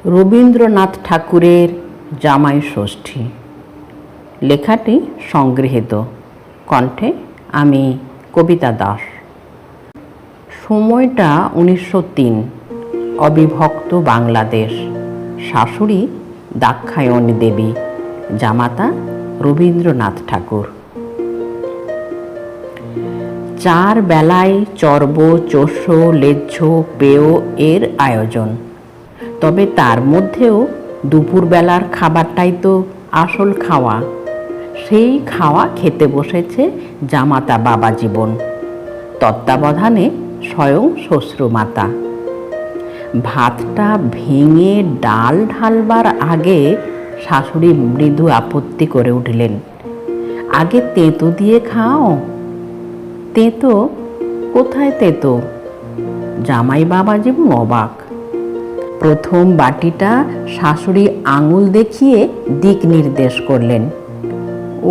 রবীন্দ্রনাথ ঠাকুরের জামাই ষষ্ঠী। লেখাটি সংগৃহীত, কণ্ঠে আমি কবিতা দাস। সময়টা 1903, অবিভক্ত বাংলাদেশ। শাশুড়ি দাক্ষায়ণী দেবী, জামাতা রবীন্দ্রনাথ ঠাকুর। 4 বেলায় চর্ব, চোষ্য, লেজ্জ, পেয় এর আয়োজন। তবে তার মধ্যেও দুপুরবেলার খাবারটাই তো আসল খাওয়া। সেই খাওয়া খেতে বসেছে জামাতা বাবা জীবন, তত্ত্বাবধানে স্বয়ং শ্বশ্রুমাতা। ভাতটা ভেঙে ডাল ঢালবার আগে শাশুড়ি মৃদু আপত্তি করে উঠলেন, আগে তেঁতো দিয়ে খাও। তেঁতো? কোথায় তেঁতো? জামাই বাবা জীবন অবাক। প্রথম বাটিটা শাশুড়ি আঙুল দেখিয়ে দিক নির্দেশ করলেন।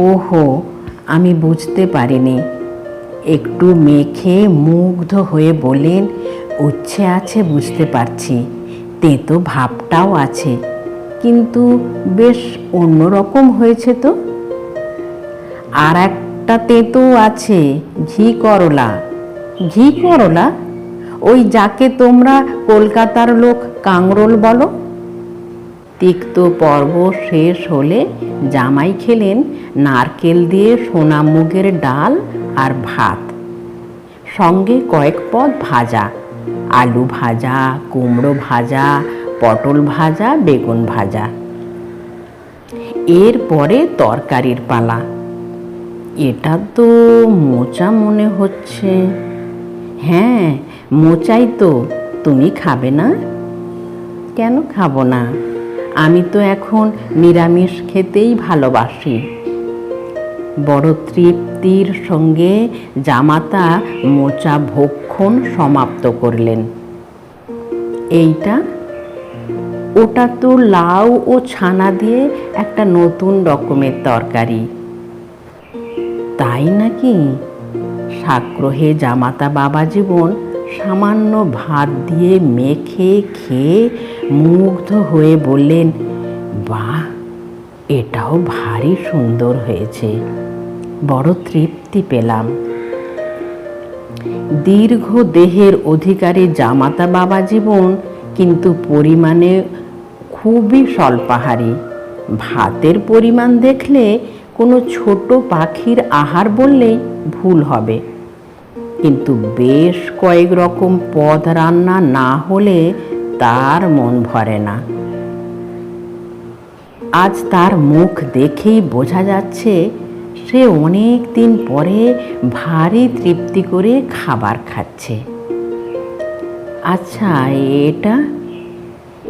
ওহো, আমি বুঝতে পারিনি। একটু মেখে মুগ্ধ হয়ে বললেন, উচ্ছে আছে বুঝতে পারছি, তেঁতো ভাবটাও আছে, কিন্তু বেশ অন্যরকম হয়েছে তো। আর একটা তেঁতো আছে, ঘি করলা। ঘি করলা? ওই যাকে তোমরা কলকাতার লোক কাঁকরোল বলো। তিক্ত পর্ব শেষ হলে জামাই খেলেন নারকেল দিয়ে সোনামুগের ডাল আর ভাত, সঙ্গে কয়েক পদ ভাজা, আলু ভাজা, কুমড়ো ভাজা, পটল ভাজা, বেগুন ভাজা। এরপরে তরকারির পালা। এটা তো মোচা মনে হচ্ছে। হ্যাঁ, মোচাই তো। তুমি খাবে না? কেন খাবো না? আমি তো এখন নিরামিষ খেতেই ভালোবাসি। বড় তৃপ্তির সঙ্গে জামাতা মোচা ভক্ষণ সমাপ্ত করলেন। এইটা? ওটা তো লাউ ও ছানা দিয়ে একটা নতুন রকমের তরকারি। তাই নাকি? সাগ্রহে জামাতা বাবা জীবন সামান্য ভাত দিয়ে মেখে খেয়ে মুগ্ধ হয়ে বললেন, বাহ, এটাও ভারী সুন্দর হয়েছে। বড় তৃপ্তি পেলাম। দীর্ঘ দেহের অধিকারী জামাতা বাবা জীবন কিন্তু পরিমাণে খুবই স্বল্পাহারী। ভাতের পরিমাণ দেখলে কোনো ছোট পাখির আহার বললেই ভুল হবে, কিন্তু বেশ কয়েক রকম পদ রান্না না হলে তার মন ভরে না। আজ তার মুখ দেখেই বোঝা যাচ্ছে সে অনেক দিন পরে ভারী তৃপ্তি করে খাবার খাচ্ছে। আচ্ছা,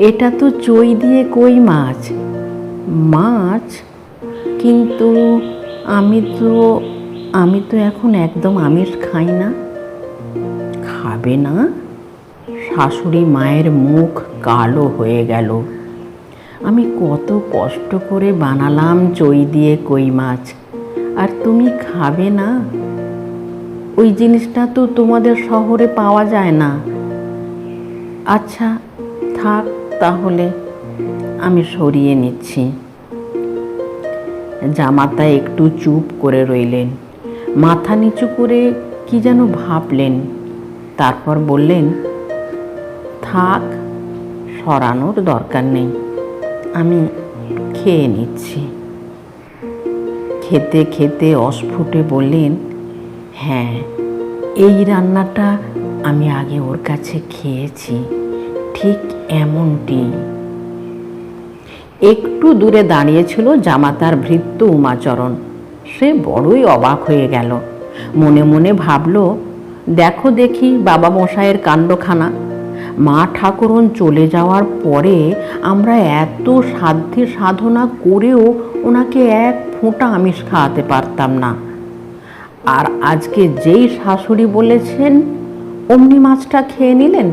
এটা তো চই দিয়ে কই মাছ। মাছ? কিন্তু আমি তো এখন একদম আমিষ খাই না। খাবে না? শাশুড়ি মায়ের মুখ কালো হয়ে গেল। আমি কত কষ্ট করে বানালাম চই দিয়ে কই মাছ, আর তুমি খাবে না? ওই জিনিসটা তো তোমাদের শহরে পাওয়া যায় না। আচ্ছা থাক, তাহলে আমি সরিয়ে নিচ্ছি। জামাতা একটু চুপ করে রইলেন, মাথা নিচু করে কি যেন ভাবলেন। তারপর বললেন, থাক, সরানোর দরকার নেই, আমি খেয়ে নিচ্ছি। খেতে খেতে অস্ফুটে বললেন, হ্যাঁ, এই রান্নাটা আমি আগে ওর কাছে খেয়েছি, ঠিক এমনটি। একটু দূরে দাঁড়িয়েছিল জামাতার ভৃত্য উমাচরণ। সে বড়ই অবাক হয়ে গেল। মনে মনে ভাবল, দেখো দেখি বাবা মশাইয়ের কাণ্ডখানা। মা ঠাকুরন চলে যাওয়ার পরে আমরা এত সাধ্যে সাধনা করেও ওনাকে এক ফোঁটা আমিষ খাওয়াতে পারতাম না, আর আজকে যেই শাশুড়ি বলেছেন অমনি মাছটা খেয়ে নিলেন।